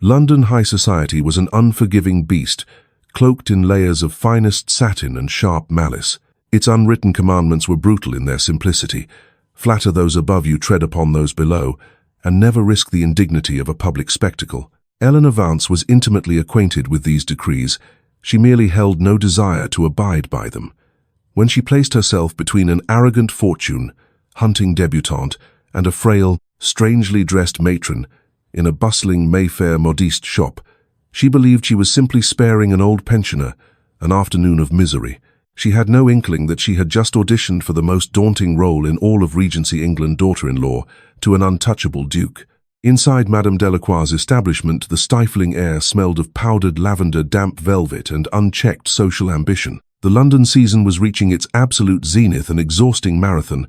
London high society was an unforgiving beast, cloaked in layers of finest satin and sharp malice. Its unwritten commandments were brutal in their simplicity. Flatter those above you, tread upon those below, and never risk the indignity of a public spectacle. Eleanor Vance was intimately acquainted with these decrees. She merely held no desire to abide by them. When she placed herself between an arrogant fortune, hunting debutante, and a frail, strangely dressed matron in a bustling Mayfair modiste shop, she believed she was simply sparing an old pensioner an afternoon of misery. She had no inkling that she had just auditioned for the most daunting role in all of Regency England, daughter-in-law to an untouchable duke. Inside Madame Delacroix's establishment, the stifling air smelled of powdered lavender, damp velvet, and unchecked social ambition. The London season was reaching its absolute zenith, an exhausting marathon,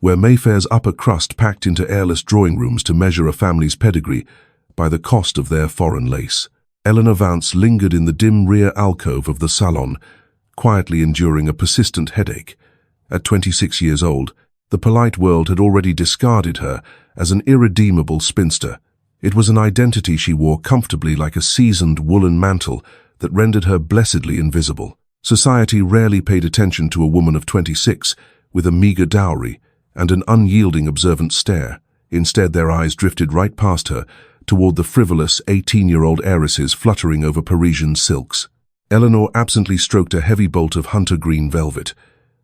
where Mayfair's upper crust packed into airless drawing rooms to measure a family's pedigree by the cost of their foreign lace. Eleanor Vance lingered in the dim rear alcove of the salon, quietly enduring a persistent headache. At 26 years old, the polite world had already discarded her as an irredeemable spinster. It was an identity she wore comfortably like a seasoned woolen mantle that rendered her blessedly invisible. Society rarely paid attention to a woman of 26 with a meager dowry and an unyielding observant stare. Instead, their eyes drifted right past her toward the frivolous 18-year-old heiresses fluttering over Parisian silks. Eleanor absently stroked a heavy bolt of hunter green velvet.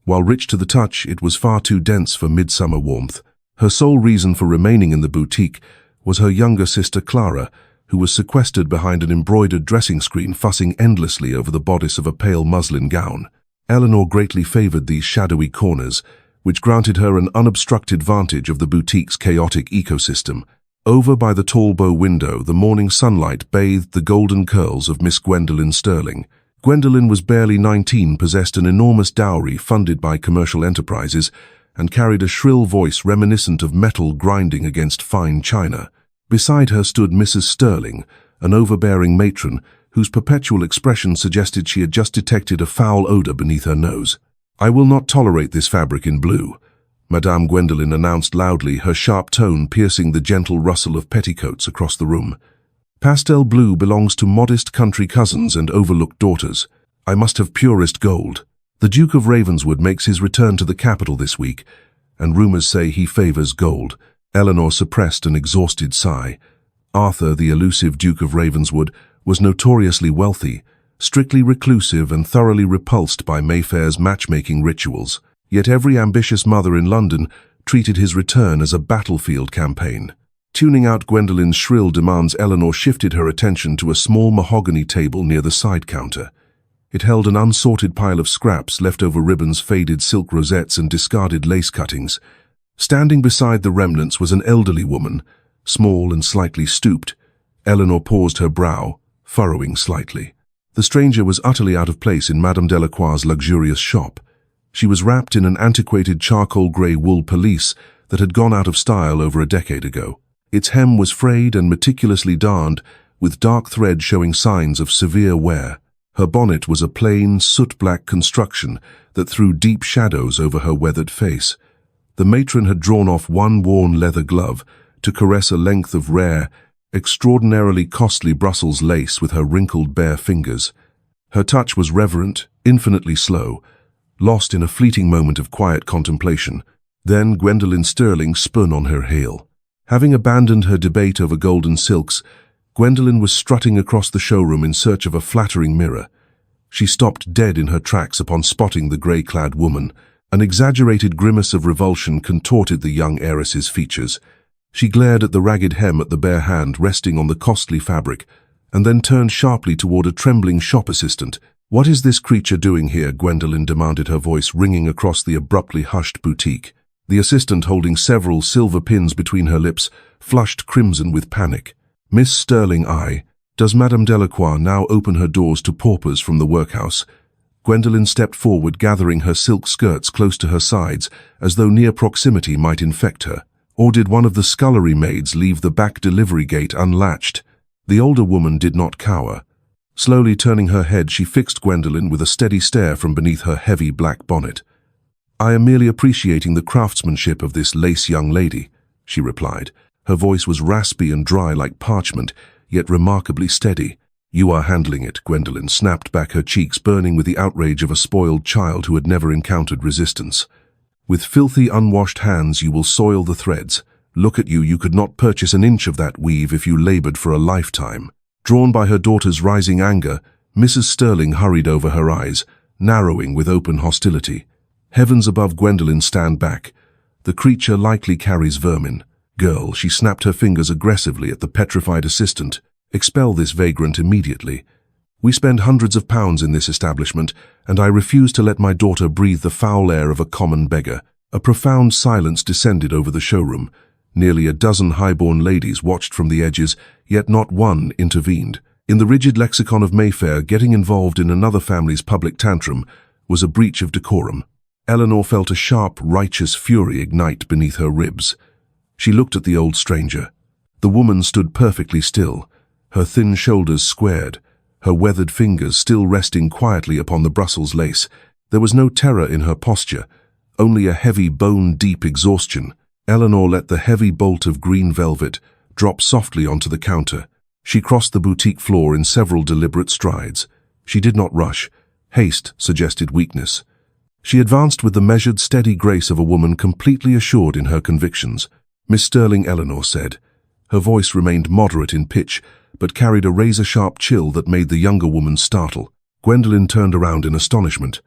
While rich to the touch, it was far too dense for midsummer warmth. Her sole reason for remaining in the boutique was her younger sister Clara, who was sequestered behind an embroidered dressing screen, fussing endlessly over the bodice of a pale muslin gown. Eleanor greatly favored these shadowy corners, which granted her an unobstructed vantage of the boutique's chaotic ecosystem. Over by the tall bow window, the morning sunlight bathed the golden curls of Miss Gwendolen Sterling. Gwendolen was barely 19, possessed an enormous dowry funded by commercial enterprises, and carried a shrill voice reminiscent of metal grinding against fine china. Beside her stood Mrs. Sterling, an overbearing matron whose perpetual expression suggested she had just detected a foul odor beneath her nose. "I will not tolerate this fabric in blue," Madame Gwendolen announced loudly, her sharp tone piercing the gentle rustle of petticoats across the room. "Pastel blue belongs to modest country cousins and overlooked daughters. I must have purest gold. The Duke of Ravenswood makes his return to the capital this week, and rumors say he favors gold." Eleanor suppressed an exhausted sigh. Arthur, the elusive Duke of Ravenswood, was notoriously wealthy, strictly reclusive, and thoroughly repulsed by Mayfair's matchmaking rituals. Yet every ambitious mother in London treated his return as a battlefield campaign. Tuning out Gwendolen's shrill demands, Eleanor shifted her attention to a small mahogany table near the side counter. It held an unsorted pile of scraps, leftover ribbons, faded silk rosettes, and discarded lace cuttings. Standing beside the remnants was an elderly woman, small and slightly stooped. Eleanor paused, her brow furrowing slightly. The stranger was utterly out of place in Madame Delacroix's luxurious shop. She was wrapped in an antiquated charcoal grey wool pelisse that had gone out of style over a decade ago. Its hem was frayed and meticulously darned, with dark thread showing signs of severe wear. Her bonnet was a plain, soot-black construction that threw deep shadows over her weathered face. The matron had drawn off one worn leather glove to caress a length of rare, extraordinarily costly Brussels lace with her wrinkled bare fingers. Her touch was reverent, infinitely slow, lost in a fleeting moment of quiet contemplation. Then Gwendolen Sterling spun on her heel. Having abandoned her debate over golden silks, Gwendolen was strutting across the showroom in search of a flattering mirror. She stopped dead in her tracks upon spotting the grey-clad woman. An exaggerated grimace of revulsion contorted the young heiress's features. She glared at the ragged hem at the bare hand resting on the costly fabric, and then turned sharply toward a trembling shop assistant. "What is this creature doing here?" Gwendolen demanded, her voice ringing across the abruptly hushed boutique. The assistant, holding several silver pins between her lips, flushed crimson with panic. "Miss Sterling, does Madame Delacroix now open her doors to paupers from the workhouse?" Gwendolen stepped forward, gathering her silk skirts close to her sides, as though near proximity might infect her. Or did one of the scullery maids leave the back delivery gate unlatched? The older woman did not cower. Slowly turning her head, she fixed Gwendolen with a steady stare from beneath her heavy black bonnet. "I am merely appreciating the craftsmanship of this lace young lady," she replied. Her voice was raspy and dry like parchment, yet remarkably steady. "You are handling it," Gwendolen snapped back, her cheeks burning with the outrage of a spoiled child who had never encountered resistance. "With filthy, unwashed hands you will soil the threads. Look at you, you could not purchase an inch of that weave if you labored for a lifetime." Drawn by her daughter's rising anger, Mrs. Sterling hurried over her eyes, narrowing with open hostility. Heavens above, Gwendolen, stand back. The creature likely carries vermin. Girl, she snapped her fingers aggressively at the petrified assistant. "Expel this vagrant immediately. We spend hundreds of pounds in this establishment, and I refuse to let my daughter breathe the foul air of a common beggar." A profound silence descended over the showroom. Nearly a dozen high-born ladies watched from the edges, yet not one intervened. In the rigid lexicon of Mayfair, getting involved in another family's public tantrum was a breach of decorum. Eleanor felt a sharp, righteous fury ignite beneath her ribs. She looked at the old stranger. The woman stood perfectly still, her thin shoulders squared, her weathered fingers still resting quietly upon the Brussels lace. There was no terror in her posture, only a heavy, bone-deep exhaustion. Eleanor let the heavy bolt of green velvet drop softly onto the counter. She crossed the boutique floor in several deliberate strides. She did not rush. Haste suggested weakness. She advanced with the measured, steady grace of a woman completely assured in her convictions. "Miss Sterling," Eleanor said. Her voice remained moderate in pitch, but carried a razor-sharp chill that made the younger woman startle. Gwendolen turned around in astonishment.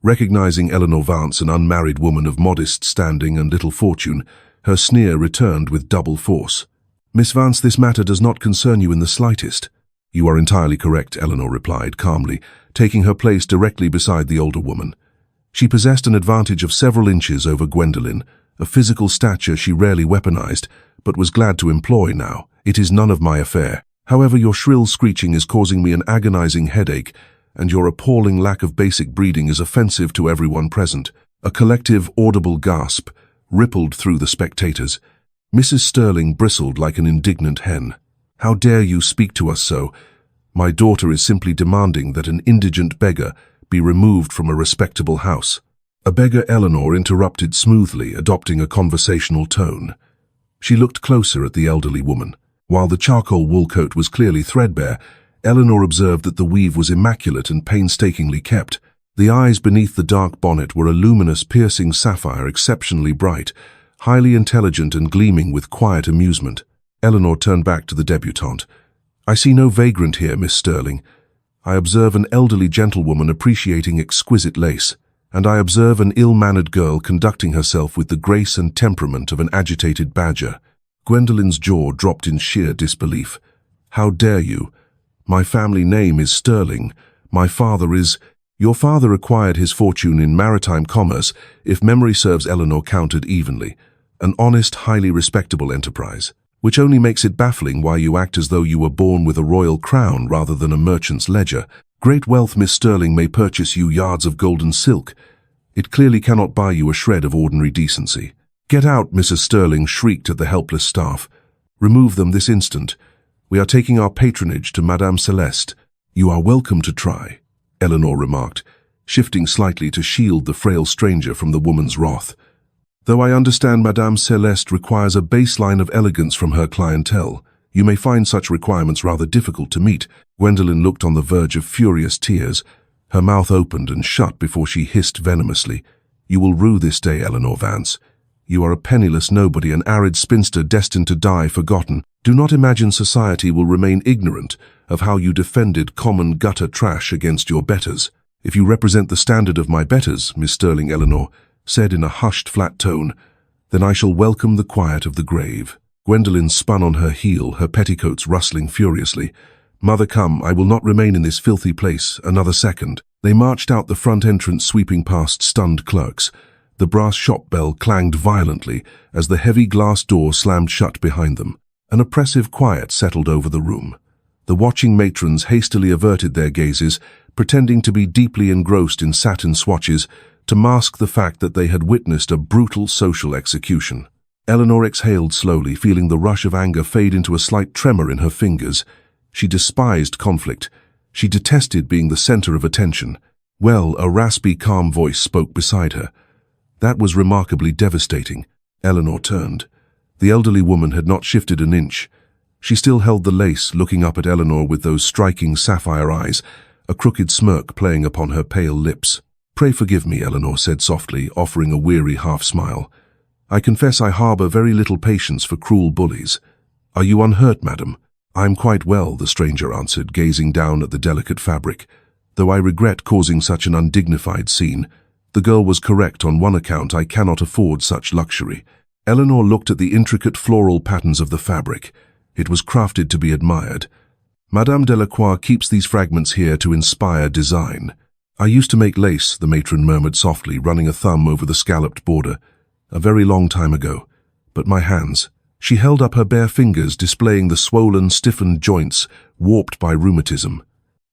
Recognizing Eleanor Vance, an unmarried woman of modest standing and little fortune, her sneer returned with double force. "Miss Vance, this matter does not concern you in the slightest." "You are entirely correct," Eleanor replied calmly, taking her place directly beside the older woman. She possessed an advantage of several inches over Gwendolen, a physical stature she rarely weaponized, but was glad to employ now. "It is none of my affair. However, your shrill screeching is causing me an agonizing headache, and your appalling lack of basic breeding is offensive to everyone present." A collective, audible gasp rippled through the spectators. Mrs. Sterling bristled like an indignant hen. "How dare you speak to us so? My daughter is simply demanding that an indigent beggar be removed from a respectable house." A beggar, Eleanor interrupted smoothly, adopting a conversational tone. She looked closer at the elderly woman. While the charcoal wool coat was clearly threadbare, Eleanor observed that the weave was immaculate and painstakingly kept. The eyes beneath the dark bonnet were a luminous, piercing sapphire, exceptionally bright, highly intelligent and gleaming with quiet amusement. Eleanor turned back to the debutante. "I see no vagrant here, Miss Sterling. I observe an elderly gentlewoman appreciating exquisite lace, and I observe an ill-mannered girl conducting herself with the grace and temperament of an agitated badger." Gwendolen's jaw dropped in sheer disbelief. "How dare you? My family name is Sterling. My father is—" "Your father acquired his fortune in maritime commerce, if memory serves," Eleanor countered evenly. "An honest, highly respectable enterprise, which only makes it baffling why you act as though you were born with a royal crown rather than a merchant's ledger. Great wealth, Miss Sterling, may purchase you yards of golden silk. It clearly cannot buy you a shred of ordinary decency." "Get out!" Mrs. Sterling shrieked at the helpless staff. "Remove them this instant. We are taking our patronage to Madame Celeste." "You are welcome to try," Eleanor remarked, shifting slightly to shield the frail stranger from the woman's wrath. "Though I understand Madame Celeste requires a baseline of elegance from her clientele, you may find such requirements rather difficult to meet." Gwendolen looked on the verge of furious tears. Her mouth opened and shut before she hissed venomously. "You will rue this day, Eleanor Vance. You are a penniless nobody, an arid spinster destined to die forgotten. Do not imagine society will remain ignorant of how you defended common gutter trash against your betters." "If you represent the standard of my betters," Miss Sterling, Eleanor said in a hushed, flat tone, "then I shall welcome the quiet of the grave." Gwendolen spun on her heel, her petticoats rustling furiously. "Mother, come, I will not remain in this filthy place another second." They marched out the front entrance, sweeping past stunned clerks. The brass shop bell clanged violently as the heavy glass door slammed shut behind them. An oppressive quiet settled over the room. The watching matrons hastily averted their gazes, pretending to be deeply engrossed in satin swatches, to mask the fact that they had witnessed a brutal social execution. Eleanor exhaled slowly, feeling the rush of anger fade into a slight tremor in her fingers. She despised conflict. She detested being the center of attention. "Well," a raspy, calm voice spoke beside her. "That was remarkably devastating." Eleanor turned. The elderly woman had not shifted an inch. She still held the lace, looking up at Eleanor with those striking sapphire eyes, a crooked smirk playing upon her pale lips. "Pray forgive me," Eleanor said softly, offering a weary half-smile. "I confess I harbour very little patience for cruel bullies. Are you unhurt, madam?" "I'm quite well," the stranger answered, gazing down at the delicate fabric. "Though I regret causing such an undignified scene. The girl was correct on one account: I cannot afford such luxury." Eleanor looked at the intricate floral patterns of the fabric. It was crafted to be admired. "Madame Delacroix keeps these fragments here to inspire design." "I used to make lace," the matron murmured softly, running a thumb over the scalloped border. "A very long time ago. But my hands—" She held up her bare fingers, displaying the swollen, stiffened joints, warped by rheumatism.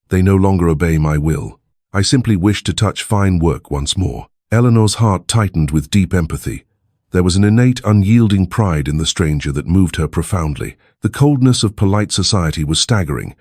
"They no longer obey my will. I simply wish to touch fine work once more." Eleanor's heart tightened with deep empathy. There was an innate, unyielding pride in the stranger that moved her profoundly. The coldness of polite society was staggering.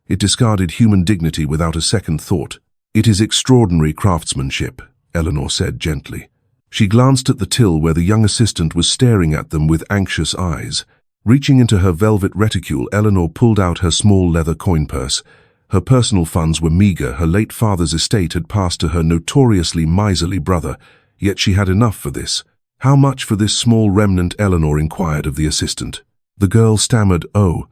It discarded human dignity without a second thought. "It is extraordinary craftsmanship," Eleanor said gently. She glanced at the till where the young assistant was staring at them with anxious eyes. Reaching into her velvet reticule, Eleanor pulled out her small leather coin purse. Her personal funds were meager. Her late father's estate had passed to her notoriously miserly brother, yet she had enough for this. "How much for this small remnant?" Eleanor inquired of the assistant. The girl stammered, "Oh,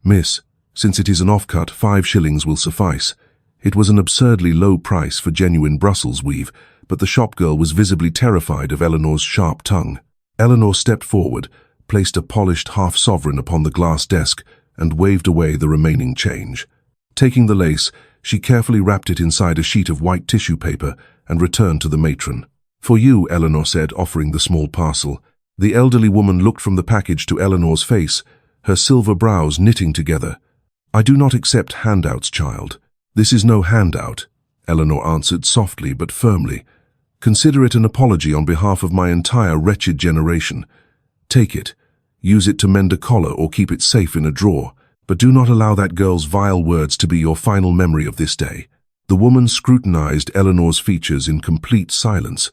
miss, since it is an offcut, 5 shillings will suffice." It was an absurdly low price for genuine Brussels weave, but the shopgirl was visibly terrified of Eleanor's sharp tongue. Eleanor stepped forward, placed a polished half-sovereign upon the glass desk, and waved away the remaining change. Taking the lace, she carefully wrapped it inside a sheet of white tissue paper and returned to the matron. "For you," Eleanor said, offering the small parcel. The elderly woman looked from the package to Eleanor's face, her silver brows knitting together. "I do not accept handouts, child." "This is no handout," Eleanor answered softly but firmly. "Consider it an apology on behalf of my entire wretched generation. Take it. Use it to mend a collar or keep it safe in a drawer. But do not allow that girl's vile words to be your final memory of this day." The woman scrutinized Eleanor's features in complete silence.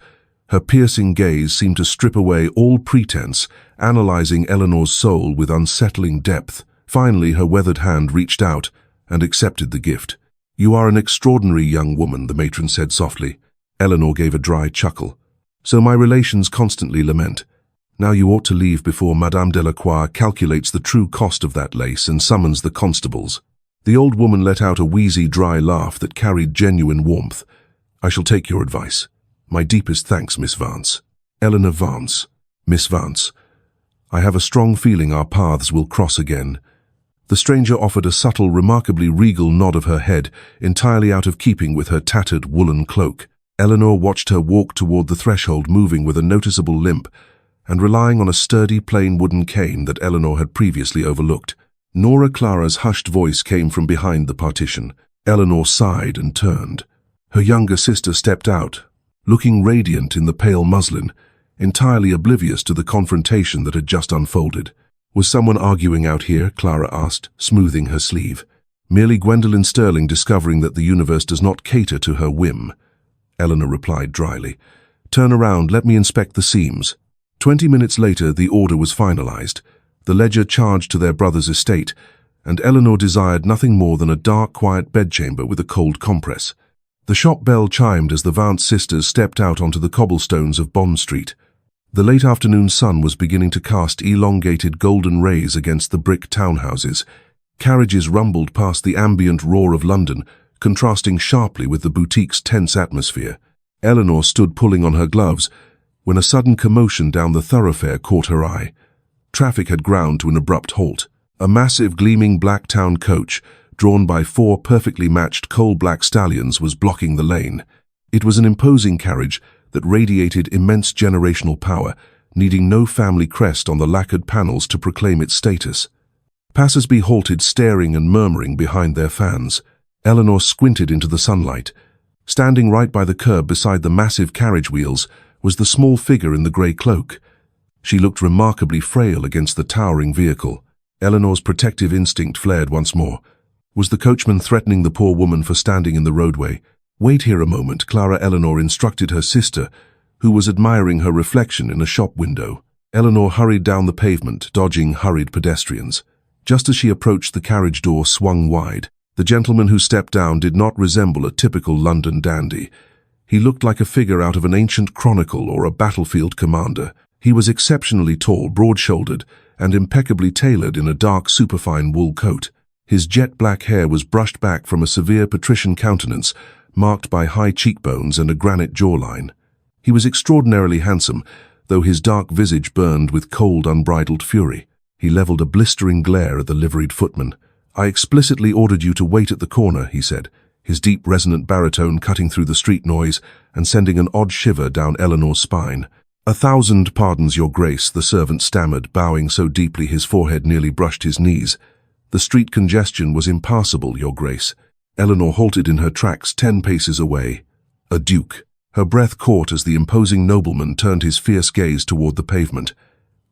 Her piercing gaze seemed to strip away all pretense, analyzing Eleanor's soul with unsettling depth. Finally, her weathered hand reached out and accepted the gift. "You are an extraordinary young woman," the matron said softly. Eleanor gave a dry chuckle. "So my relations constantly lament. Now you ought to leave before Madame Delacroix calculates the true cost of that lace and summons the constables." The old woman let out a wheezy, dry laugh that carried genuine warmth. "I shall take your advice. My deepest thanks, Miss Vance." "Eleanor Vance." "Miss Vance. I have a strong feeling our paths will cross again." The stranger offered a subtle, remarkably regal nod of her head, entirely out of keeping with her tattered woolen cloak. Eleanor watched her walk toward the threshold, moving with a noticeable limp, and relying on a sturdy, plain wooden cane that Eleanor had previously overlooked. Nora Clara's hushed voice came from behind the partition. Eleanor sighed and turned. Her younger sister stepped out, looking radiant in the pale muslin, entirely oblivious to the confrontation that had just unfolded. "Was someone arguing out here?" Clara asked, smoothing her sleeve. "Merely Gwendolen Sterling discovering that the universe does not cater to her whim," Eleanor replied dryly. "Turn around, let me inspect the seams." 20 minutes later, the order was finalized. The ledger charged to their brother's estate, and Eleanor desired nothing more than a dark, quiet bedchamber with a cold compress. The shop bell chimed as the Vance sisters stepped out onto the cobblestones of Bond Street. The late afternoon sun was beginning to cast elongated golden rays against the brick townhouses. Carriages rumbled past the ambient roar of London, contrasting sharply with the boutique's tense atmosphere. Eleanor stood pulling on her gloves when a sudden commotion down the thoroughfare caught her eye. Traffic had ground to an abrupt halt. A massive, gleaming black town coach, drawn by 4 perfectly matched coal-black stallions, was blocking the lane. It was an imposing carriage that radiated immense generational power, needing no family crest on the lacquered panels to proclaim its status. Passers-by halted, staring and murmuring behind their fans. Eleanor squinted into the sunlight. Standing right by the curb beside the massive carriage wheels was the small figure in the grey cloak. She looked remarkably frail against the towering vehicle. Eleanor's protective instinct flared once more. Was the coachman threatening the poor woman for standing in the roadway? "Wait here a moment," Clara Eleanor instructed her sister, who was admiring her reflection in a shop window. Eleanor hurried down the pavement, dodging hurried pedestrians. Just as she approached, the carriage door swung wide. The gentleman who stepped down did not resemble a typical London dandy. He looked like a figure out of an ancient chronicle or a battlefield commander. He was exceptionally tall, broad-shouldered, and impeccably tailored in a dark, superfine wool coat. His jet-black hair was brushed back from a severe patrician countenance, marked by high cheekbones and a granite jawline. He was extraordinarily handsome, though his dark visage burned with cold, unbridled fury. He leveled a blistering glare at the liveried footman. "I explicitly ordered you to wait at the corner," he said, his deep, resonant baritone cutting through the street noise and sending an odd shiver down Eleanor's spine. "1,000 pardons, Your Grace," the servant stammered, bowing so deeply his forehead nearly brushed his knees. "The street congestion was impassable, Your Grace." Eleanor halted in her tracks 10 paces away. A duke. Her breath caught as the imposing nobleman turned his fierce gaze toward the pavement.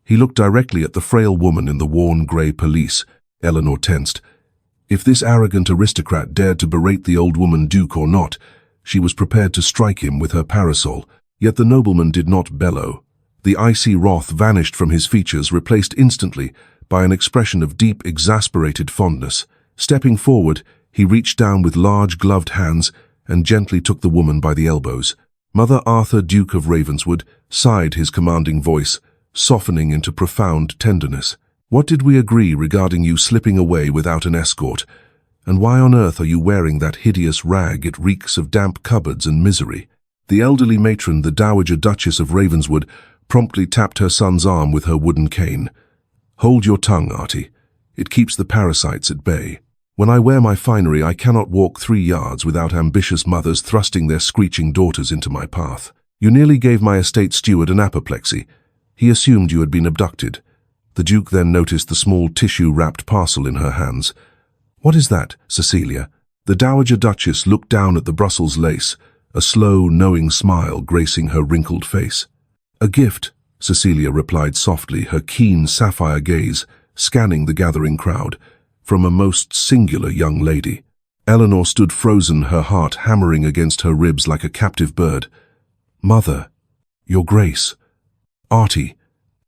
He looked directly at the frail woman in the worn grey pelisse. Eleanor tensed. If this arrogant aristocrat dared to berate the old woman, duke or not, she was prepared to strike him with her parasol. Yet the nobleman did not bellow. The icy wrath vanished from his features, replaced instantly by an expression of deep, exasperated fondness. Stepping forward, he reached down with large, gloved hands and gently took the woman by the elbows. Mother Arthur, Duke of Ravenswood, sighed, his commanding voice softening into profound tenderness. "What did we agree regarding you slipping away without an escort? And why on earth are you wearing that hideous rag? It reeks of damp cupboards and misery." The elderly matron, the Dowager Duchess of Ravenswood, promptly tapped her son's arm with her wooden cane. "Hold your tongue, Artie. It keeps the parasites at bay. When I wear my finery, I cannot walk 3 yards without ambitious mothers thrusting their screeching daughters into my path. You nearly gave my estate steward an apoplexy. He assumed you had been abducted." The Duke then noticed the small tissue-wrapped parcel in her hands. "What is that, Cecilia?" The Dowager Duchess looked down at the Brussels lace, a slow, knowing smile gracing her wrinkled face. "A gift," Cecilia replied softly, her keen sapphire gaze scanning the gathering crowd, "from a most singular young lady." Eleanor stood frozen, her heart hammering against her ribs like a captive bird. "Mother, Your Grace." Artie.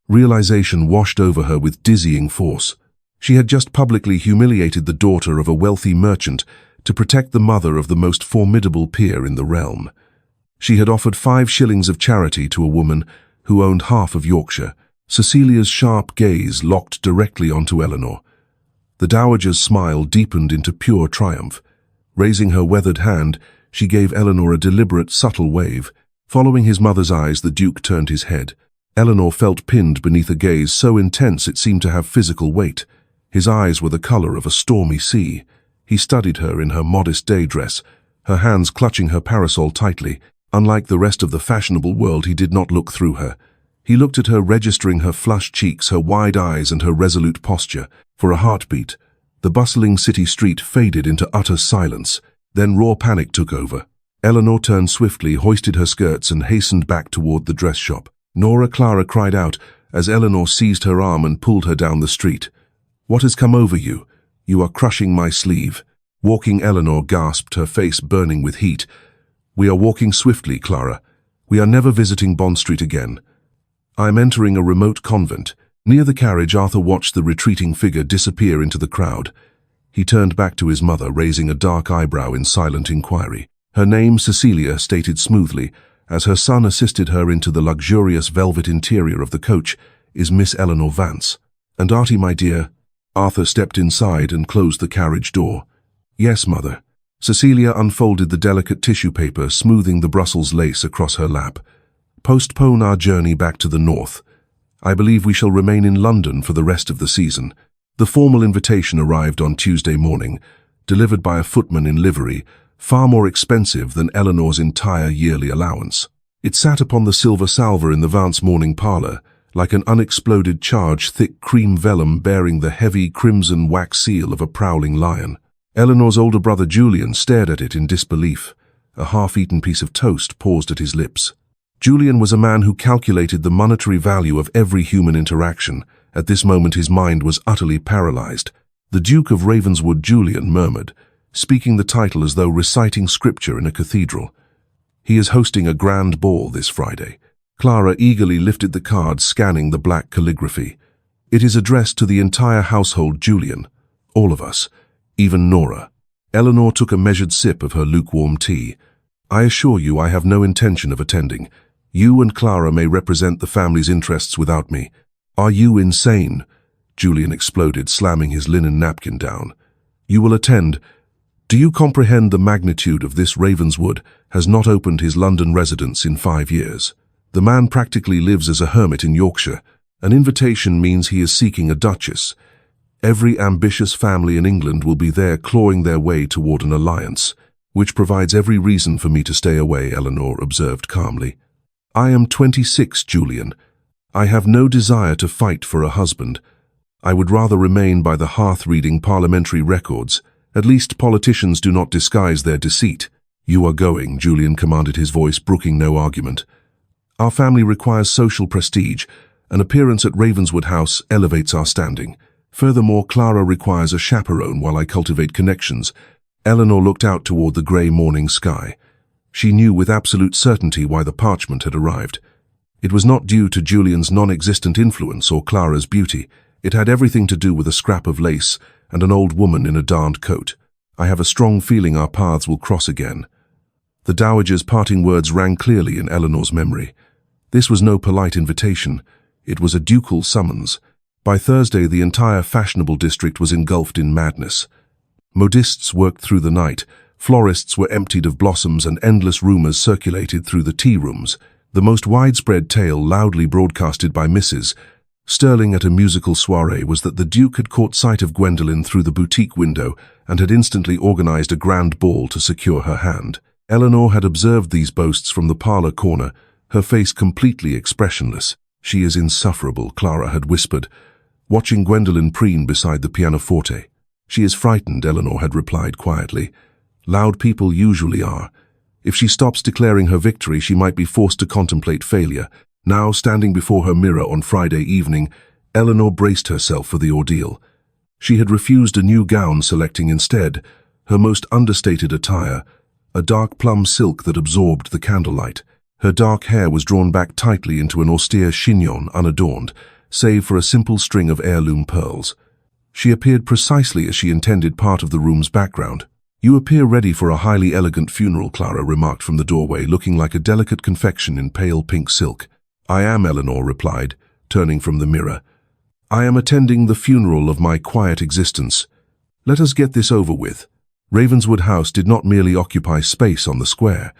Realization washed over her with dizzying force. She had just publicly humiliated the daughter of a wealthy merchant to protect the mother of the most formidable peer in the realm. She had offered 5 shillings of charity to a woman who owned half of Yorkshire. Cecilia's sharp gaze locked directly onto Eleanor. The Dowager's smile deepened into pure triumph. Raising her weathered hand, she gave Eleanor a deliberate, subtle wave. Following his mother's eyes, the Duke turned his head. Eleanor felt pinned beneath a gaze so intense it seemed to have physical weight. His eyes were the color of a stormy sea. He studied her in her modest day dress, her hands clutching her parasol tightly. Unlike the rest of the fashionable world, he did not look through her. He looked at her, registering her flushed cheeks, her wide eyes, and her resolute posture. For a heartbeat, the bustling city street faded into utter silence. Then raw panic took over. Eleanor turned swiftly, hoisted her skirts, and hastened back toward the dress shop. "Nora!" Clara cried out as Eleanor seized her arm and pulled her down the street. "What has come over you? You are crushing my sleeve." Walking, Eleanor gasped, her face burning with heat. "We are walking swiftly, Clara. We are never visiting Bond Street again. I am entering a remote convent." Near the carriage, Arthur watched the retreating figure disappear into the crowd. He turned back to his mother, raising a dark eyebrow in silent inquiry. Her name, Cecilia, stated smoothly, as her son assisted her into the luxurious velvet interior of the coach, "is Miss Eleanor Vance." "And Artie, my dear?" Arthur stepped inside and closed the carriage door. "Yes, mother." Cecilia unfolded the delicate tissue paper, smoothing the Brussels lace across her lap. "Postpone our journey back to the north. I believe we shall remain in London for the rest of the season." The formal invitation arrived on Tuesday morning, delivered by a footman in livery, far more expensive than Eleanor's entire yearly allowance. It sat upon the silver salver in the Vance morning parlour, like an unexploded charge, thick cream vellum bearing the heavy crimson wax seal of a prowling lion. Eleanor's older brother Julian stared at it in disbelief. A half-eaten piece of toast paused at his lips. Julian was a man who calculated the monetary value of every human interaction. At this moment his mind was utterly paralyzed. "The Duke of Ravenswood," Julian murmured, speaking the title as though reciting scripture in a cathedral. "He is hosting a grand ball this Friday." Clara eagerly lifted the card, scanning the black calligraphy. It is addressed to the entire household, Julian. All of us. Even Nora. Eleanor took a measured sip of her lukewarm tea. I assure you I have no intention of attending. You and Clara may represent the family's interests without me. Are you insane? Julian exploded, slamming his linen napkin down. You will attend. Do you comprehend the magnitude of this? Ravenswood has not opened his London residence in 5 years. The man practically lives as a hermit in Yorkshire. An invitation means he is seeking a duchess. Every ambitious family in England will be there clawing their way toward an alliance, which provides every reason for me to stay away, Eleanor observed calmly. I am 26, Julian. I have no desire to fight for a husband. I would rather remain by the hearth reading parliamentary records. At least politicians do not disguise their deceit. You are going, Julian commanded, his voice brooking no argument. Our family requires social prestige. An appearance at Ravenswood House elevates our standing. Furthermore, Clara requires a chaperone while I cultivate connections. Eleanor looked out toward the grey morning sky. She knew with absolute certainty why the parchment had arrived. It was not due to Julian's non-existent influence or Clara's beauty. It had everything to do with a scrap of lace and an old woman in a darned coat. I have a strong feeling our paths will cross again. The dowager's parting words rang clearly in Eleanor's memory. This was no polite invitation. It was a ducal summons. By Thursday, the entire fashionable district was engulfed in madness. Modists worked through the night, florists were emptied of blossoms, and endless rumors circulated through the tea rooms. The most widespread tale, loudly broadcasted by Mrs. Sterling at a musical soiree, was that the Duke had caught sight of Gwendolen through the boutique window and had instantly organized a grand ball to secure her hand. Eleanor had observed these boasts from the parlor corner, her face completely expressionless. She is insufferable, Clara had whispered, watching Gwendolen preen beside the pianoforte. She is frightened, Eleanor had replied quietly. Loud people usually are. If she stops declaring her victory, she might be forced to contemplate failure. Now, standing before her mirror on Friday evening, Eleanor braced herself for the ordeal. She had refused a new gown, selecting instead her most understated attire, a dark plum silk that absorbed the candlelight. Her dark hair was drawn back tightly into an austere chignon, unadorned, save for a simple string of heirloom pearls. She appeared precisely as she intended, part of the room's background. You appear ready for a highly elegant funeral, Clara remarked from the doorway, looking like a delicate confection in pale pink silk. I am, Eleanor replied, turning from the mirror. I am attending the funeral of my quiet existence. Let us get this over with. Ravenswood House did not merely occupy space on the square.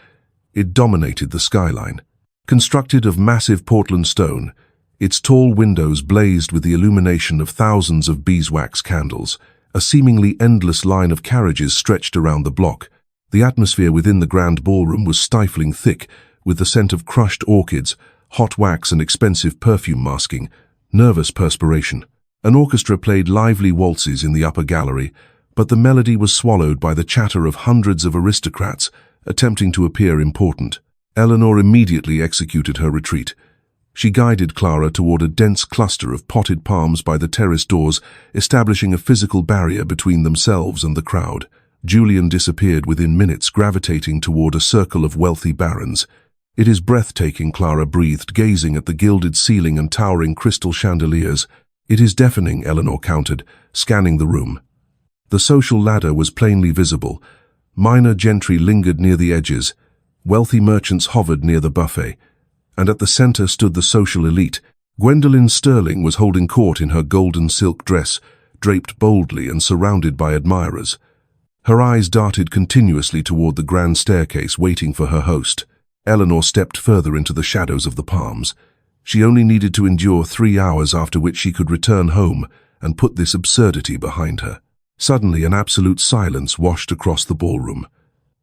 It dominated the skyline. Constructed of massive Portland stone, its tall windows blazed with the illumination of thousands of beeswax candles. A seemingly endless line of carriages stretched around the block. The atmosphere within the grand ballroom was stifling thick, with the scent of crushed orchids, hot wax and expensive perfume masking nervous perspiration. An orchestra played lively waltzes in the upper gallery, but the melody was swallowed by the chatter of hundreds of aristocrats attempting to appear important. Eleanor immediately executed her retreat. She guided Clara toward a dense cluster of potted palms by the terrace doors, establishing a physical barrier between themselves and the crowd. Julian disappeared within minutes, gravitating toward a circle of wealthy barons. It is breathtaking, Clara breathed, gazing at the gilded ceiling and towering crystal chandeliers. It is deafening, Eleanor countered, scanning the room. The social ladder was plainly visible. Minor gentry lingered near the edges. Wealthy merchants hovered near the buffet. And at the center stood the social elite. Gwendolen Sterling was holding court in her golden silk dress, draped boldly and surrounded by admirers. Her eyes darted continuously toward the grand staircase, waiting for her host. Eleanor stepped further into the shadows of the palms. She only needed to endure 3 hours, after which she could return home and put this absurdity behind her. Suddenly, an absolute silence washed across the ballroom.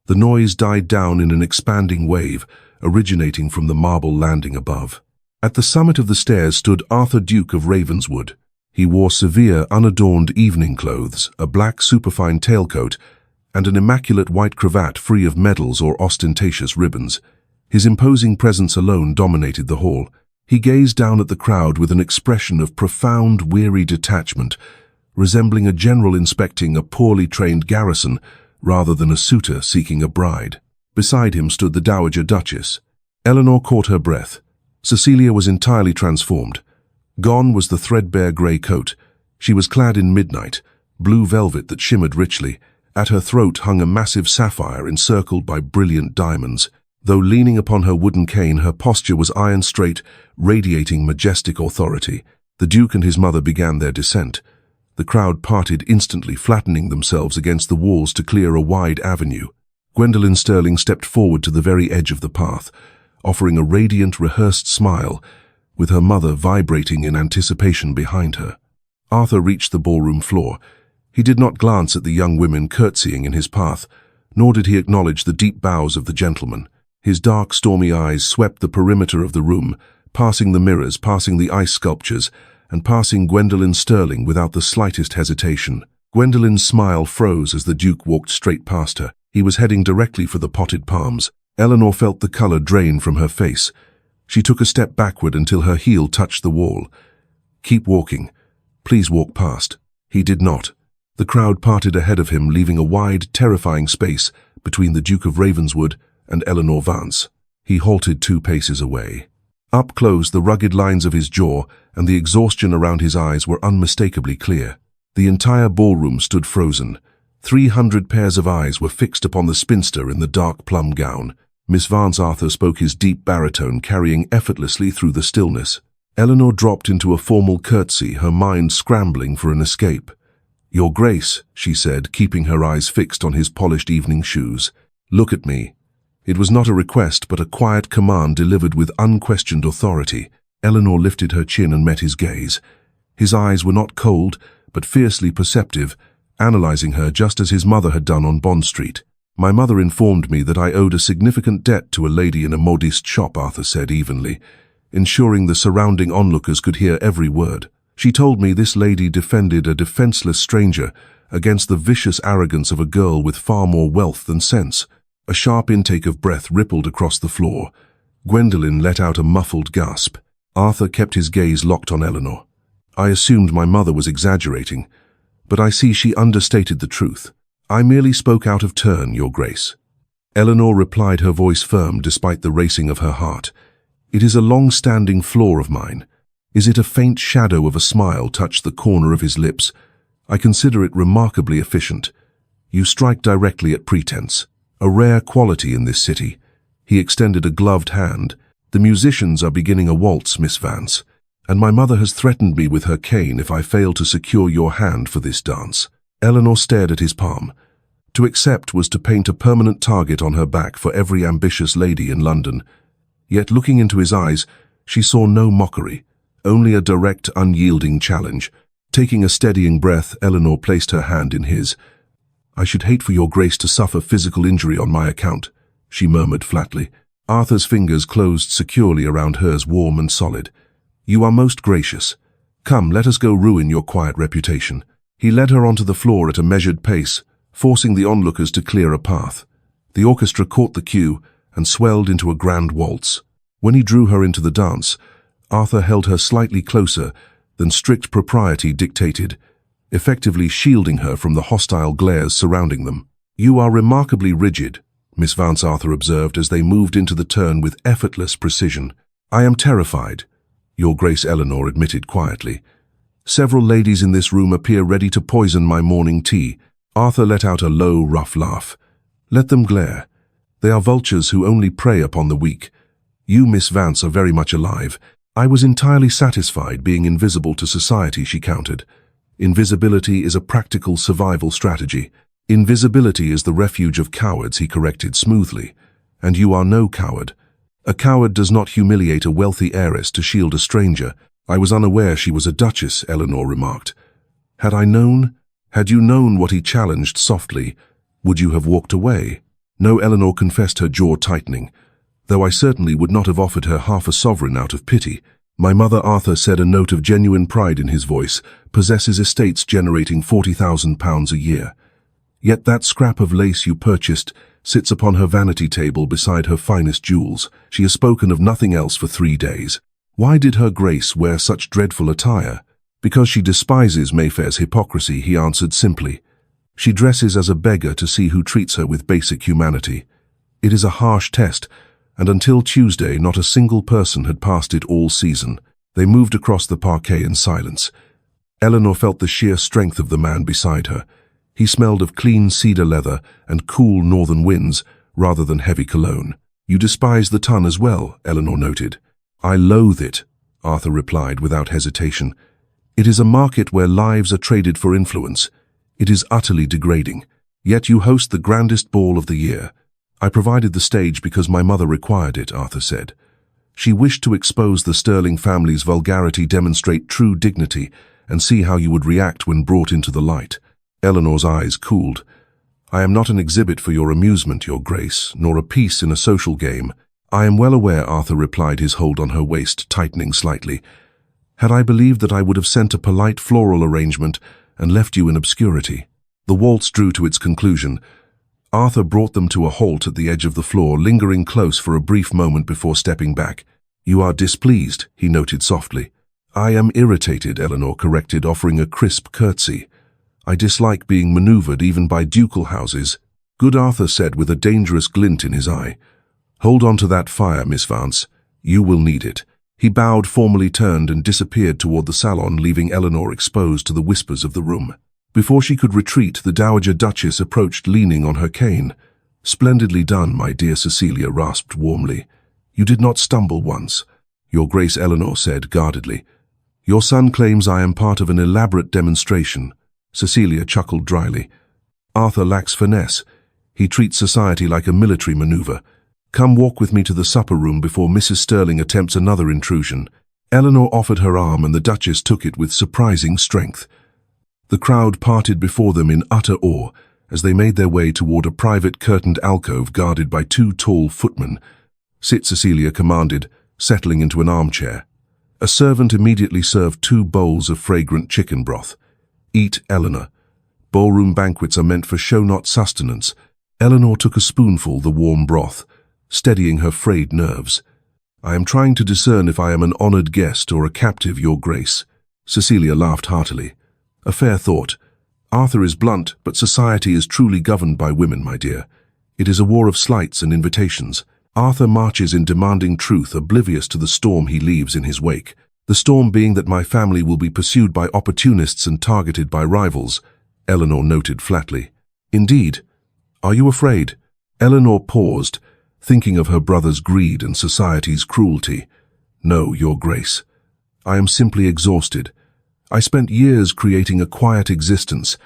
The noise died down in an expanding wave, originating from the marble landing above. At the summit of the stairs stood Arthur, Duke of Ravenswood. He wore severe, unadorned evening clothes, a black superfine tailcoat, and an immaculate white cravat free of medals or ostentatious ribbons. His imposing presence alone dominated the hall. He gazed down at the crowd with an expression of profound, weary detachment, resembling a general inspecting a poorly trained garrison rather than a suitor seeking a bride. Beside him stood the Dowager Duchess. Eleanor caught her breath. Cecilia was entirely transformed. Gone was the threadbare grey coat. She was clad in midnight, blue velvet that shimmered richly. At her throat hung a massive sapphire encircled by brilliant diamonds. Though leaning upon her wooden cane, her posture was iron straight, radiating majestic authority. The Duke and his mother began their descent. The crowd parted instantly, flattening themselves against the walls to clear a wide avenue. Gwendolen Sterling stepped forward to the very edge of the path, offering a radiant, rehearsed smile, with her mother vibrating in anticipation behind her. Arthur reached the ballroom floor. He did not glance at the young women curtsying in his path, nor did he acknowledge the deep bows of the gentlemen. His dark, stormy eyes swept the perimeter of the room, passing the mirrors, passing the ice sculptures, and passing Gwendolen Sterling without the slightest hesitation. Gwendolen's smile froze as the Duke walked straight past her. He was heading directly for the potted palms. Eleanor felt the color drain from her face. She took a step backward until her heel touched the wall. "Keep walking. Please walk past." He did not. The crowd parted ahead of him, leaving a wide, terrifying space between the Duke of Ravenswood and Eleanor Vance. He halted 2 paces away. Up close, the rugged lines of his jaw and the exhaustion around his eyes were unmistakably clear. The entire ballroom stood frozen. 300 pairs of eyes were fixed upon the spinster in the dark plum gown. Miss Vance. Arthur spoke, his deep baritone carrying effortlessly through the stillness. Eleanor dropped into a formal curtsy, her mind scrambling for an escape. "Your Grace," she said, keeping her eyes fixed on his polished evening shoes. "Look at me." It was not a request, but a quiet command delivered with unquestioned authority. Eleanor lifted her chin and met his gaze. His eyes were not cold, but fiercely perceptive, analyzing her just as his mother had done on Bond Street. "My mother informed me that I owed a significant debt to a lady in a modiste shop," Arthur said evenly, ensuring the surrounding onlookers could hear every word. "She told me this lady defended a defenseless stranger against the vicious arrogance of a girl with far more wealth than sense." A sharp intake of breath rippled across the floor. Gwendolen let out a muffled gasp. Arthur kept his gaze locked on Eleanor. "I assumed my mother was exaggerating, but I see she understated the truth. I merely spoke out of turn, Your Grace." Eleanor replied, her voice firm despite the racing of her heart. "It is a long-standing flaw of mine. Is it a faint shadow of a smile touched the corner of his lips? I consider it remarkably efficient. You strike directly at pretense, a rare quality in this city." He extended a gloved hand. "The musicians are beginning a waltz, Miss Vance, and my mother has threatened me with her cane if I fail to secure your hand for this dance." Eleanor stared at his palm. To accept was to paint a permanent target on her back for every ambitious lady in London. Yet looking into his eyes, she saw no mockery, only a direct, unyielding challenge. Taking a steadying breath, Eleanor placed her hand in his. "I should hate for your Grace to suffer physical injury on my account," she murmured flatly. Arthur's fingers closed securely around hers, warm and solid. "You are most gracious. Come, let us go ruin your quiet reputation." He led her onto the floor at a measured pace, forcing the onlookers to clear a path. The orchestra caught the cue and swelled into a grand waltz. When he drew her into the dance, Arthur held her slightly closer than strict propriety dictated, effectively shielding her from the hostile glares surrounding them. "You are remarkably rigid," Miss Vance. Arthur observed as they moved into the turn with effortless precision. "I am terrified," Your Grace, Eleanor admitted quietly. "Several ladies in this room appear ready to poison my morning tea." Arthur let out a low, rough laugh. "Let them glare. They are vultures who only prey upon the weak. You, Miss Vance, are very much alive. I was entirely satisfied being invisible to society," she countered. "Invisibility is a practical survival strategy." "Invisibility is the refuge of cowards," he corrected smoothly. "And you are no coward. A coward does not humiliate a wealthy heiress to shield a stranger." "I was unaware she was a duchess," Eleanor remarked. Had you known what he challenged softly, would you have walked away?" "No," Eleanor confessed, her jaw tightening. "Though I certainly would not have offered her half a sovereign out of pity. My mother," Arthur said, a note of genuine pride in his voice, "possesses estates generating £40,000 a year. Yet that scrap of lace you purchased sits upon her vanity table beside her finest jewels. She has spoken of nothing else for 3 days. Why did her Grace wear such dreadful attire?" "Because she despises Mayfair's hypocrisy," he answered simply. "She dresses as a beggar to see who treats her with basic humanity. It is a harsh test, and until Tuesday not a single person had passed it all season." They moved across the parquet in silence. Eleanor felt the sheer strength of the man beside her. He smelled of clean cedar leather and cool northern winds rather than heavy cologne. "You despise the ton as well," Eleanor noted. "I loathe it," Arthur replied without hesitation. "It is a market where lives are traded for influence. It is utterly degrading. Yet you host the grandest ball of the year." "I provided the stage because my mother required it," Arthur said. "She wished to expose the Sterling family's vulgarity, demonstrate true dignity, and see how you would react when brought into the light." Eleanor's eyes cooled. "I am not an exhibit for your amusement, Your Grace, nor a piece in a social game." "I am well aware," Arthur replied, his hold on her waist tightening slightly. "Had I believed that I would have sent a polite floral arrangement and left you in obscurity." The waltz drew to its conclusion. Arthur brought them to a halt at the edge of the floor, lingering close for a brief moment before stepping back. "You are displeased," he noted softly. "I am irritated," Eleanor corrected, offering a crisp curtsy. "I dislike being maneuvered even by ducal houses." "Good," Arthur said with a dangerous glint in his eye. "Hold on to that fire, Miss Vance. You will need it." He bowed, formally turned and disappeared toward the salon, leaving Eleanor exposed to the whispers of the room. Before she could retreat, the Dowager Duchess approached, leaning on her cane. "Splendidly done, my dear," Cecilia rasped warmly. "You did not stumble once." "Your Grace," Eleanor said guardedly. "Your son claims I am part of an elaborate demonstration." Cecilia chuckled dryly. "Arthur lacks finesse. He treats society like a military maneuver. Come walk with me to the supper room before Mrs. Sterling attempts another intrusion." Eleanor offered her arm, and the Duchess took it with surprising strength. The crowd parted before them in utter awe as they made their way toward a private curtained alcove guarded by two tall footmen. "Sit," Cecilia commanded, settling into an armchair. A servant immediately served 2 bowls of fragrant chicken broth. "Eat, Eleanor. Ballroom banquets are meant for show, not sustenance." Eleanor took a spoonful, the warm broth, steadying her frayed nerves. "I am trying to discern if I am an honored guest or a captive, Your Grace." Cecilia laughed heartily. "A fair thought. Arthur is blunt, but society is truly governed by women, my dear. It is a war of slights and invitations. Arthur marches in demanding truth, oblivious to the storm he leaves in his wake. The storm being that my family will be pursued by opportunists and targeted by rivals," Eleanor noted flatly. "Indeed. Are you afraid?" Eleanor paused, thinking of her brother's greed and society's cruelty. "No, Your Grace. I am simply exhausted. I spent years creating a quiet existence."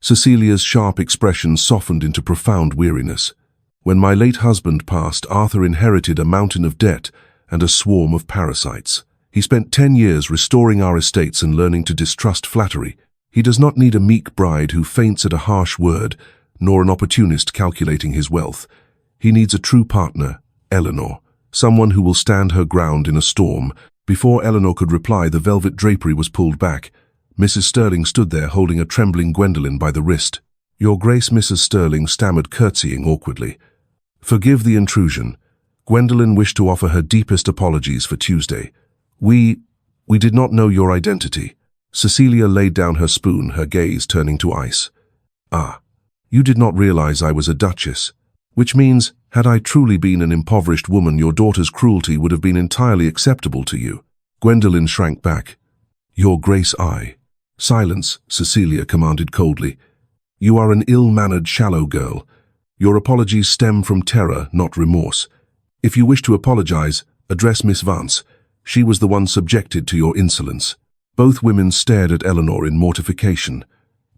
Cecilia's sharp expression softened into profound weariness. "When my late husband passed, Arthur inherited a mountain of debt and a swarm of parasites. He spent 10 years restoring our estates and learning to distrust flattery. He does not need a meek bride who faints at a harsh word, nor an opportunist calculating his wealth. He needs a true partner, Eleanor, someone who will stand her ground in a storm." Before Eleanor could reply, the velvet drapery was pulled back. Mrs. Sterling stood there, holding a trembling Gwendolen by the wrist. "Your Grace," Mrs. Sterling stammered, curtsying awkwardly. "Forgive the intrusion. Gwendolen wished to offer her deepest apologies for Tuesday. We did not know your identity." Cecilia laid down her spoon, her gaze turning to ice. "Ah, you did not realize I was a duchess. Which means, had I truly been an impoverished woman, your daughter's cruelty would have been entirely acceptable to you." Gwendolen shrank back. "Your Grace, I—" "Silence," Cecilia commanded coldly. "You are an ill-mannered, shallow girl. Your apologies stem from terror, not remorse. If you wish to apologize, address Miss Vance. She was the one subjected to your insolence." Both women stared at Eleanor in mortification.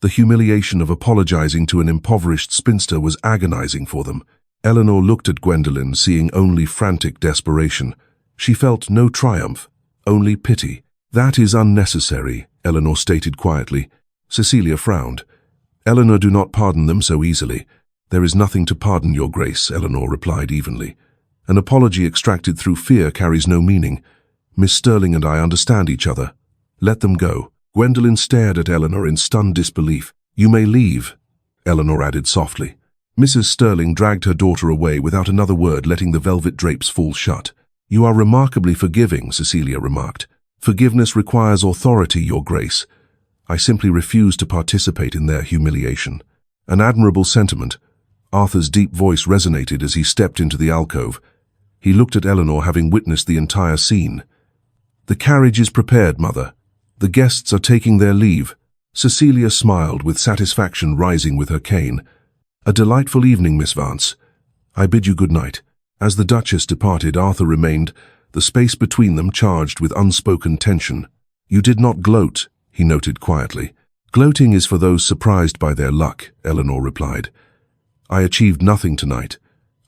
The humiliation of apologizing to an impoverished spinster was agonizing for them. Eleanor looked at Gwendolen, seeing only frantic desperation. She felt no triumph, only pity. "That is unnecessary," Eleanor stated quietly. Cecilia frowned. "Eleanor, do not pardon them so easily." "There is nothing to pardon, Your Grace," Eleanor replied evenly. "An apology extracted through fear carries no meaning. Miss Sterling and I understand each other. Let them go." Gwendolen stared at Eleanor in stunned disbelief. "You may leave," Eleanor added softly. Mrs. Sterling dragged her daughter away without another word, letting the velvet drapes fall shut. "You are remarkably forgiving," Cecilia remarked. "Forgiveness requires authority, Your Grace. I simply refuse to participate in their humiliation." "An admirable sentiment." Arthur's deep voice resonated as he stepped into the alcove. He looked at Eleanor, having witnessed the entire scene. "The carriage is prepared, mother. The guests are taking their leave." Cecilia smiled with satisfaction rising with her cane. "A delightful evening, Miss Vance. I bid you good night." As the Duchess departed, Arthur remained, the space between them charged with unspoken tension. "You did not gloat," he noted quietly. "Gloating is for those surprised by their luck," Eleanor replied. "I achieved nothing tonight.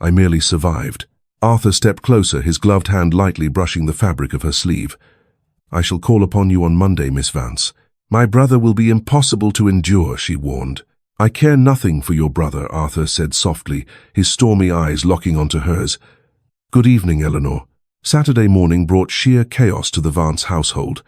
I merely survived." Arthur stepped closer, his gloved hand lightly brushing the fabric of her sleeve. "I shall call upon you on Monday, Miss Vance." "My brother will be impossible to endure," she warned. "I care nothing for your brother," Arthur said softly, his stormy eyes locking onto hers. "Good evening, Eleanor." Saturday morning brought sheer chaos to the Vance household.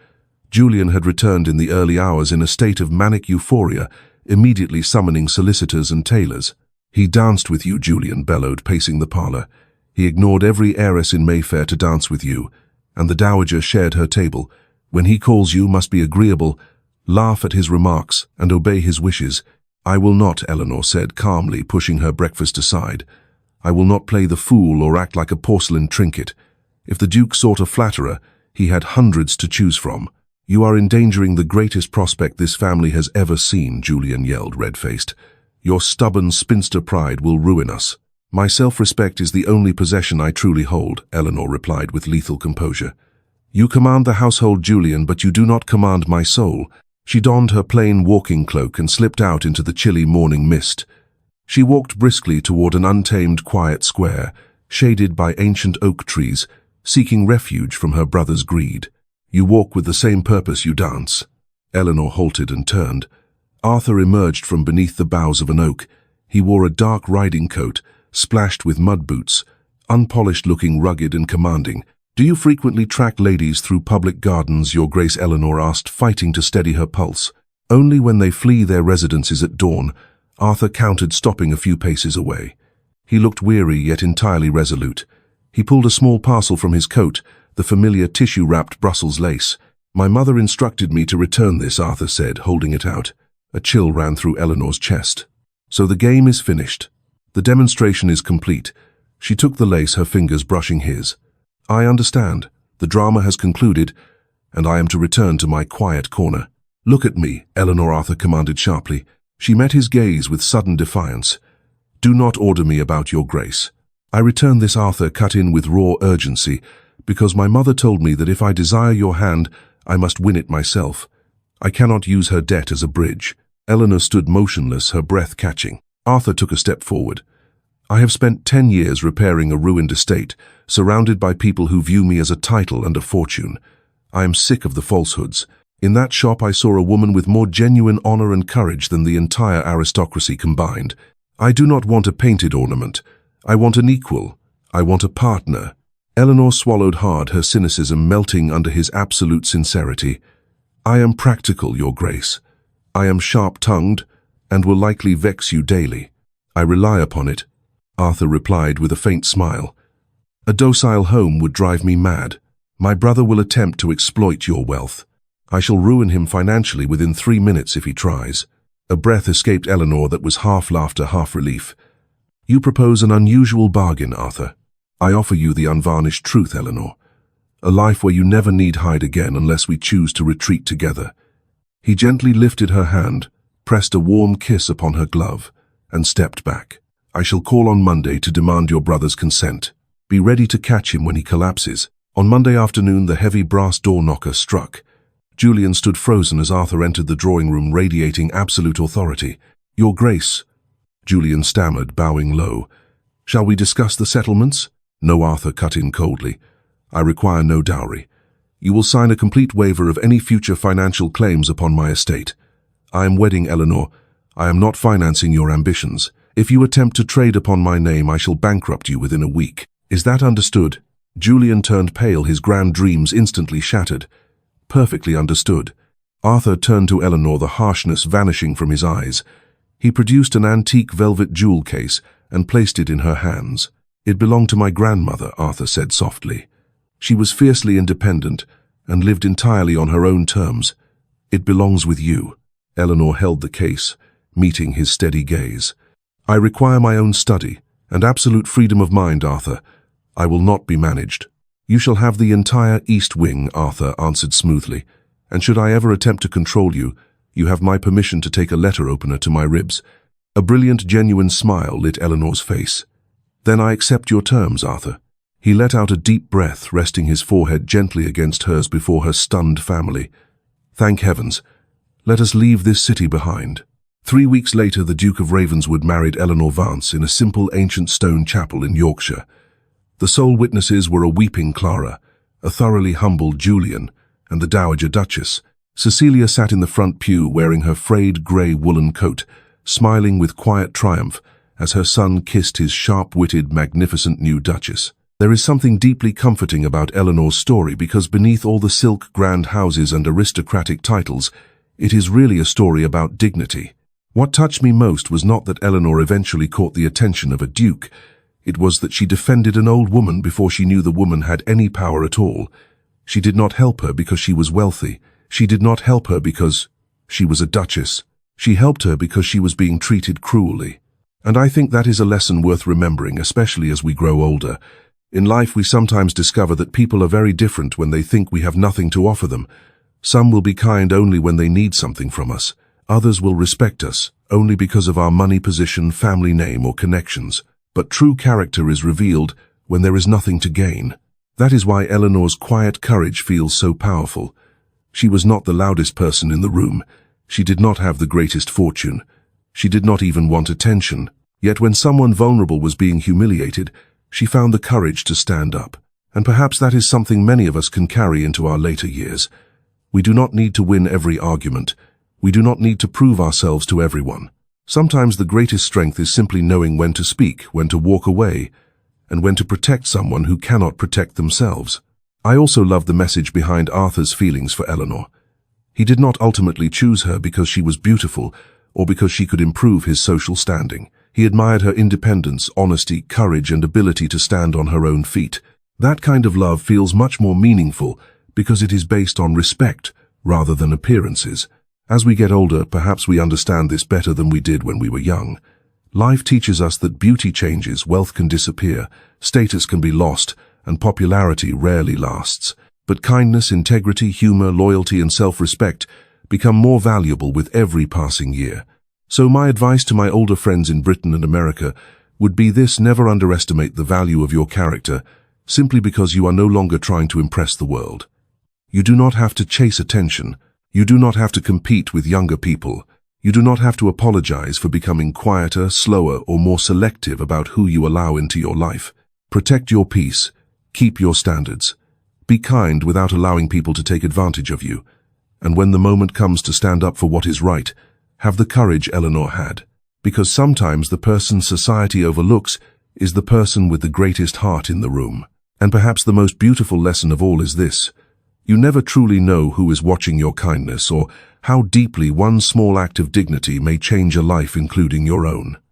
Julian had returned in the early hours in a state of manic euphoria, immediately summoning solicitors and tailors. "He danced with you," Julian bellowed, pacing the parlor. "He ignored every heiress in Mayfair to dance with you, and the dowager shared her table. When he calls you, must be agreeable, laugh at his remarks, and obey his wishes." "I will not," Eleanor said calmly, pushing her breakfast aside. "I will not play the fool or act like a porcelain trinket. If the Duke sought a flatterer, he had hundreds to choose from." "You are endangering the greatest prospect this family has ever seen," Julian yelled, red-faced. "Your stubborn spinster pride will ruin us." "My self-respect is the only possession I truly hold," Eleanor replied with lethal composure. "You command the household, Julian, but you do not command my soul." She donned her plain walking cloak and slipped out into the chilly morning mist. She walked briskly toward an untamed, quiet square, shaded by ancient oak trees, seeking refuge from her brother's greed. "You walk with the same purpose you dance." Eleanor halted and turned. Arthur emerged from beneath the boughs of an oak. He wore a dark riding coat, splashed with mud boots, unpolished looking rugged and commanding. "Do you frequently track ladies through public gardens, Your Grace?" Eleanor asked, fighting to steady her pulse. "Only when they flee their residences at dawn," Arthur countered, stopping a few paces away. He looked weary yet entirely resolute. He pulled a small parcel from his coat, the familiar tissue-wrapped Brussels lace. "My mother instructed me to return this," Arthur said, holding it out. A chill ran through Eleanor's chest. "So the game is finished. The demonstration is complete." She took the lace, her fingers brushing his. "I understand. The drama has concluded, and I am to return to my quiet corner." "Look at me," Eleanor, Arthur commanded sharply. She met his gaze with sudden defiance. "Do not order me about, Your Grace." "I return this," Arthur cut in with raw urgency, "because my mother told me that if I desire your hand, I must win it myself. I cannot use her debt as a bridge." Eleanor stood motionless, her breath catching. Arthur took a step forward. "I have spent 10 years repairing a ruined estate, surrounded by people who view me as a title and a fortune. I am sick of the falsehoods. In that shop I saw a woman with more genuine honor and courage than the entire aristocracy combined. I do not want a painted ornament. I want an equal. I want a partner." Eleanor swallowed hard, her cynicism melting under his absolute sincerity. "I am practical, Your Grace. I am sharp-tongued, and will likely vex you daily. I rely upon it," Arthur replied with a faint smile. "A docile home would drive me mad. My brother will attempt to exploit your wealth. I shall ruin him financially within 3 minutes if he tries." A breath escaped Eleanor that was half laughter, half relief. "You propose an unusual bargain, Arthur. I offer you the unvarnished truth, Eleanor. A life where you never need hide again unless we choose to retreat together." He gently lifted her hand, pressed a warm kiss upon her glove, and stepped back. "I shall call on Monday to demand your brother's consent. Be ready to catch him when he collapses." On Monday afternoon, the heavy brass door knocker struck. Julian stood frozen as Arthur entered the drawing room, radiating absolute authority. "Your Grace," Julian stammered, bowing low. "Shall we discuss the settlements?" "No," Arthur cut in coldly. "I require no dowry. You will sign a complete waiver of any future financial claims upon my estate. I am wedding Eleanor. I am not financing your ambitions. If you attempt to trade upon my name, I shall bankrupt you within a week. Is that understood?" Julian turned pale, his grand dreams instantly shattered. "Perfectly understood." Arthur turned to Eleanor, the harshness vanishing from his eyes. He produced an antique velvet jewel case and placed it in her hands. "It belonged to my grandmother," Arthur said softly. "She was fiercely independent and lived entirely on her own terms. It belongs with you." Eleanor held the case, meeting his steady gaze. "I require my own study and absolute freedom of mind, Arthur. I will not be managed." "You shall have the entire East Wing," Arthur answered smoothly. "And should I ever attempt to control you, you have my permission to take a letter opener to my ribs." A brilliant, genuine smile lit Eleanor's face. "Then I accept your terms, Arthur." He let out a deep breath, resting his forehead gently against hers before her stunned family. "Thank heavens. Let us leave this city behind." 3 weeks later, the Duke of Ravenswood married Eleanor Vance in a simple ancient stone chapel in Yorkshire. The sole witnesses were a weeping Clara, a thoroughly humbled Julian, and the Dowager Duchess. Cecilia sat in the front pew wearing her frayed grey woolen coat, smiling with quiet triumph as her son kissed his sharp-witted, magnificent new Duchess. There is something deeply comforting about Eleanor's story because beneath all the silk grand houses and aristocratic titles, it is really a story about dignity. What touched me most was not that Eleanor eventually caught the attention of a duke. It was that she defended an old woman before she knew the woman had any power at all. She did not help her because she was wealthy. She did not help her because she was a duchess. She helped her because she was being treated cruelly. And I think that is a lesson worth remembering, especially as we grow older. In life, we sometimes discover that people are very different when they think we have nothing to offer them. Some will be kind only when they need something from us. Others will respect us only because of our money, position, family name, or connections. But true character is revealed when there is nothing to gain. That is why Eleanor's quiet courage feels so powerful. She was not the loudest person in the room. She did not have the greatest fortune. She did not even want attention. Yet when someone vulnerable was being humiliated, she found the courage to stand up. And perhaps that is something many of us can carry into our later years. We do not need to win every argument. We do not need to prove ourselves to everyone. Sometimes the greatest strength is simply knowing when to speak, when to walk away, and when to protect someone who cannot protect themselves. I also love the message behind Arthur's feelings for Eleanor. He did not ultimately choose her because she was beautiful or because she could improve his social standing. He admired her independence, honesty, courage, and ability to stand on her own feet. That kind of love feels much more meaningful because it is based on respect rather than appearances. As we get older, perhaps we understand this better than we did when we were young. Life teaches us that beauty changes, wealth can disappear, status can be lost, and popularity rarely lasts. But kindness, integrity, humor, loyalty, and self-respect become more valuable with every passing year. So my advice to my older friends in Britain and America would be this: never underestimate the value of your character simply because you are no longer trying to impress the world. You do not have to chase attention. You do not have to compete with younger people. You do not have to apologize for becoming quieter, slower, or more selective about who you allow into your life. Protect your peace. Keep your standards. Be kind without allowing people to take advantage of you. And when the moment comes to stand up for what is right, have the courage Eleanor had. Because sometimes the person society overlooks is the person with the greatest heart in the room. And perhaps the most beautiful lesson of all is this: you never truly know who is watching your kindness or how deeply one small act of dignity may change a life, including your own.